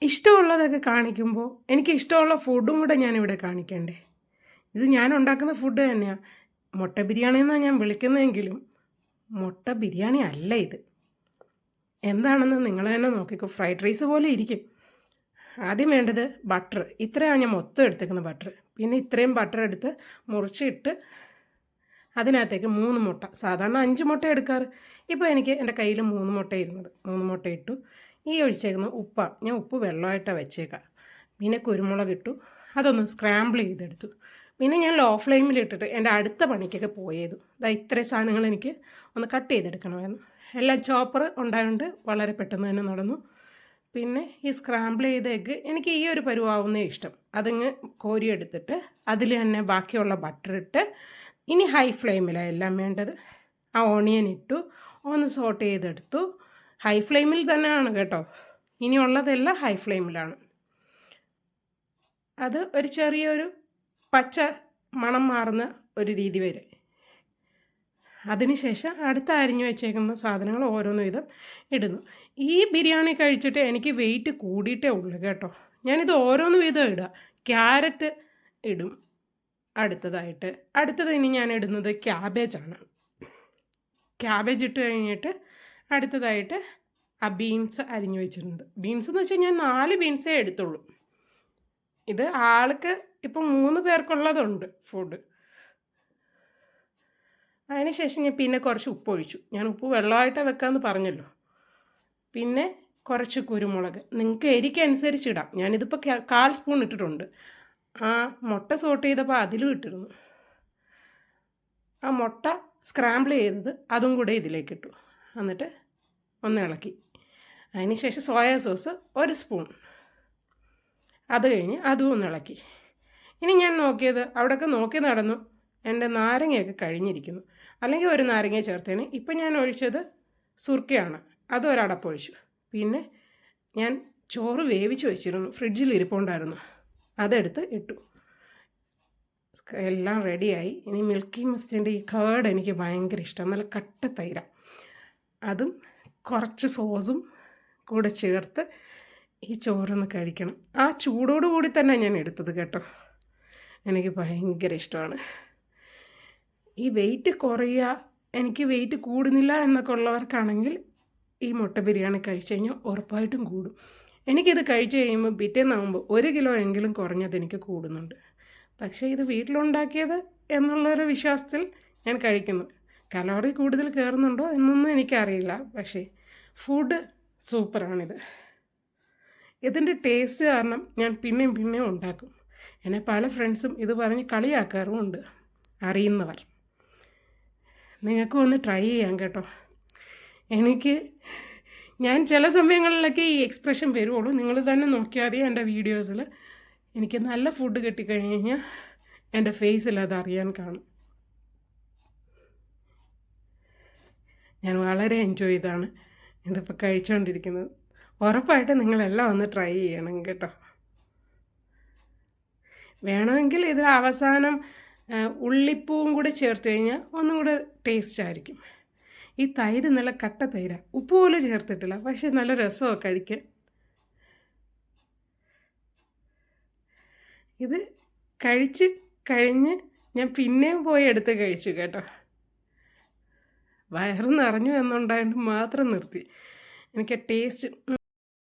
ഇഷ്ടമുള്ളതൊക്കെ കാണിക്കുമ്പോൾ എനിക്ക് ഇഷ്ടമുള്ള ഫുഡും കൂടെ ഞാനിവിടെ കാണിക്കണ്ടേ. ഇത് ഞാൻ ഉണ്ടാക്കുന്ന ഫുഡ് തന്നെയാണ്. മുട്ട ബിരിയാണി എന്നാണ് ഞാൻ വിളിക്കുന്നതെങ്കിലും മുട്ട ബിരിയാണി അല്ല ഇത്. എന്താണെന്ന് നിങ്ങൾ തന്നെ നോക്കിക്കോ. ഫ്രൈഡ് റൈസ് പോലെ ഇരിക്കും. ആദ്യം വേണ്ടത് ബട്ടർ. ഇത്രയാണ് ഞാൻ മൊത്തം എടുത്തേക്കുന്നത് ബട്ടർ. പിന്നെ ഇത്രയും ബട്ടർ എടുത്ത് മുറിച്ചിട്ട് അതിനകത്തേക്ക് 3 മുട്ട. സാധാരണ 5 മുട്ട എടുക്കാറ്. ഇപ്പോൾ എനിക്ക് എൻ്റെ കയ്യിൽ 3 മുട്ട ഇരുന്നത്. 3 മുട്ട ഇട്ടു. ഈ ഒഴിച്ചേക്കുന്ന ഉപ്പാണ്. ഞാൻ ഉപ്പ് വെള്ളമായിട്ടാണ് വെച്ചേക്കാം. പിന്നെ കുരുമുളക് ഇട്ടു. അതൊന്ന് സ്ക്രാമ്പിൾ ചെയ്തെടുത്തു. പിന്നെ ഞാൻ ലോ ഫ്ലെയിമിലിട്ടിട്ട് എൻ്റെ അടുത്ത പണിക്കൊക്കെ പോയത്. ഇത്രയും സാധനങ്ങൾ എനിക്ക് ഒന്ന് കട്ട് ചെയ്തെടുക്കണമായിരുന്നു. എല്ലാം ചോപ്പർ ഉണ്ടായതുകൊണ്ട് വളരെ പെട്ടെന്ന് തന്നെ നടന്നു. പിന്നെ ഈ സ്ക്രാമ്പിൾ ചെയ്ത എഗ്ഗ് എനിക്ക് ഈ ഒരു പരുവാവുന്നേ ഇഷ്ടം. അതിങ്ങ് കോരിയെടുത്തിട്ട് അതിൽ തന്നെ ബാക്കിയുള്ള ബട്ടർ ഇട്ട് ഇനി ഹൈ ഫ്ലെയിമിലാണ് എല്ലാം വേണ്ടത്. ആ ഓണിയൻ ഇട്ടു, ഒന്ന് സോട്ട് ചെയ്തെടുത്തു. ഹൈ ഫ്ലെയിമിൽ തന്നെയാണ് കേട്ടോ. ഇനിയുള്ളതെല്ലാം ഹൈ ഫ്ലെയിമിലാണ്. അത് ഒരു ചെറിയൊരു പച്ച മണം മാറുന്ന ഒരു രീതി വരെ. അതിനുശേഷം അടുത്ത അരിഞ്ഞു വെച്ചേക്കുന്ന സാധനങ്ങൾ ഓരോന്ന് വീതം ഇടുന്നു. ഈ ബിരിയാണി കഴിച്ചിട്ട് എനിക്ക് വെയിറ്റ് കൂടിയിട്ടേ ഉള്ളൂ കേട്ടോ. ഞാനിത് ഓരോന്ന് വീതം ഇടുക. ക്യാരറ്റ് ഇടും അടുത്തത് ഇനി ഞാൻ ഇടുന്നത് ക്യാബേജാണ്. ക്യാബേജ് ഇട്ട് കഴിഞ്ഞിട്ട് അടുത്തതായിട്ട് ആ ബീൻസ് അരിഞ്ഞു വെച്ചിരുന്നത്. ബീൻസ് എന്ന് വെച്ചാൽ ഞാൻ 4 ബീൻസേ എടുത്തുള്ളൂ. ഇത് ആൾക്ക് ഇപ്പം 3 പേർക്കുള്ളതുണ്ട് ഫുഡ്. അതിനുശേഷം ഞാൻ പിന്നെ കുറച്ച് ഉപ്പ് ഒഴിച്ചു. ഞാൻ ഉപ്പ് വെള്ളമായിട്ട് വെക്കാമെന്ന് പറഞ്ഞല്ലോ. പിന്നെ കുറച്ച് കുരുമുളക്. നിങ്ങൾക്ക് എരിക്കനുസരിച്ച് ഇടാം. ഞാനിതിപ്പോൾ 1/4 സ്പൂൺ ഇട്ടിട്ടുണ്ട്. ആ മുട്ട സോട്ട് ചെയ്തപ്പോൾ അതിലും ഇട്ടിരുന്നു. ആ മുട്ട സ്ക്രാമ്പിൾ ചെയ്തത് അതും കൂടെ ഇതിലേക്ക് ഇട്ടു. എന്നിട്ട് ഒന്ന് ഇളക്കി. അതിനുശേഷം സോയാ സോസ് 1 സ്പൂൺ. അത് കഴിഞ്ഞ് അതും ഒന്ന് ഇളക്കി. ഇനി ഞാൻ നോക്കിയത് അവിടെയൊക്കെ നോക്കി നടന്നു. എൻ്റെ നാരങ്ങയൊക്കെ കഴിഞ്ഞിരിക്കുന്നു. അല്ലെങ്കിൽ ഒരു നാരങ്ങ ചേർത്തേന്. ഇപ്പം ഞാൻ ഒഴിച്ചത് സുർക്കയാണ്. അത് ഒരടപ്പൊഴിച്ചു. പിന്നെ ഞാൻ ചോറ് വേവിച്ച് വെച്ചിരുന്നു. ഫ്രിഡ്ജിൽ ഇരിപ്പുണ്ടായിരുന്നു. അതെടുത്ത് ഇട്ടു. എല്ലാം റെഡിയായി. ഇനി മിൽക്കി മിസ്റ്റിൻ്റെ ഈ കേർഡ് എനിക്ക് ഭയങ്കര ഇഷ്ടം. നല്ല കട്ട തൈര. അതും കുറച്ച് സോസും കൂടെ ചേർത്ത് ഈ ചോറൊന്ന് കഴിക്കണം. ആ ചൂടോടുകൂടി തന്നെ ഞാൻ എടുത്തത് കേട്ടോ. എനിക്ക് ഭയങ്കര ഇഷ്ടമാണ്. ഈ വെയിറ്റ് കുറയുക, എനിക്ക് വെയിറ്റ് കൂടുന്നില്ല എന്നൊക്കെ ഉള്ളവർക്കാണെങ്കിൽ ഈ മുട്ട ബിരിയാണി കഴിച്ച് കഴിഞ്ഞാൽ ഉറപ്പായിട്ടും കൂടും. എനിക്കിത് കഴിച്ച് കഴിയുമ്പോൾ പിറ്റേന്നാകുമ്പോൾ 1 കിലോ എങ്കിലും കുറഞ്ഞത് എനിക്ക് കൂടുന്നുണ്ട്. പക്ഷേ ഇത് വീട്ടിലുണ്ടാക്കിയത് എന്നുള്ളൊരു വിശ്വാസത്തിൽ ഞാൻ കഴിക്കുന്നു. കലോറി കൂടുതൽ കയറുന്നുണ്ടോ എന്നൊന്നും എനിക്കറിയില്ല. പക്ഷേ ഫുഡ് സൂപ്പറാണിത്. ഇതിൻ്റെ ടേസ്റ്റ് കാരണം ഞാൻ പിന്നെയും ഉണ്ടാക്കും. എന്നെ പല ഫ്രണ്ട്സും ഇത് പറഞ്ഞ് കളിയാക്കാറുമുണ്ട്, അറിയുന്നവർ. നിങ്ങൾക്കും ഒന്ന് ട്രൈ ചെയ്യാം കേട്ടോ. ഞാൻ ചില സമയങ്ങളിലൊക്കെ ഈ എക്സ്പ്രഷൻ വരുള്ളൂ. നിങ്ങൾ തന്നെ നോക്കിയാൽ മതി എൻ്റെ വീഡിയോസിൽ. എനിക്ക് നല്ല ഫുഡ് കിട്ടിക്കഴിഞ്ഞ് കഴിഞ്ഞാൽ എൻ്റെ ഫേസിൽ അത് അറിയാൻ കാണും. ഞാൻ വളരെ എൻജോയ് ചെയ്താണ് ഇതിപ്പോൾ കഴിച്ചുകൊണ്ടിരിക്കുന്നത്. ഉറപ്പായിട്ട് നിങ്ങളെല്ലാം ഒന്ന് ട്രൈ ചെയ്യണം കേട്ടോ. വേണമെങ്കിൽ ഇതിൽ അവസാനം ഉള്ളിപ്പൂവും കൂടെ ചേർത്ത് കഴിഞ്ഞാൽ ഒന്നും കൂടെ ടേസ്റ്റ് ആയിരിക്കും. ഈ തൈര് നല്ല കട്ട തൈര, ഉപ്പ് പോലും ചേർത്തിട്ടില്ല. പക്ഷേ നല്ല രസമാണ് കഴിക്കാൻ. ഇത് കഴിഞ്ഞ് ഞാൻ പിന്നെയും പോയി എടുത്ത് കഴിച്ചു കേട്ടോ. വയറ് നിറഞ്ഞു എന്നുണ്ടായിട്ട് മാത്രം നിർത്തി. എനിക്ക് ടേസ്റ്റ്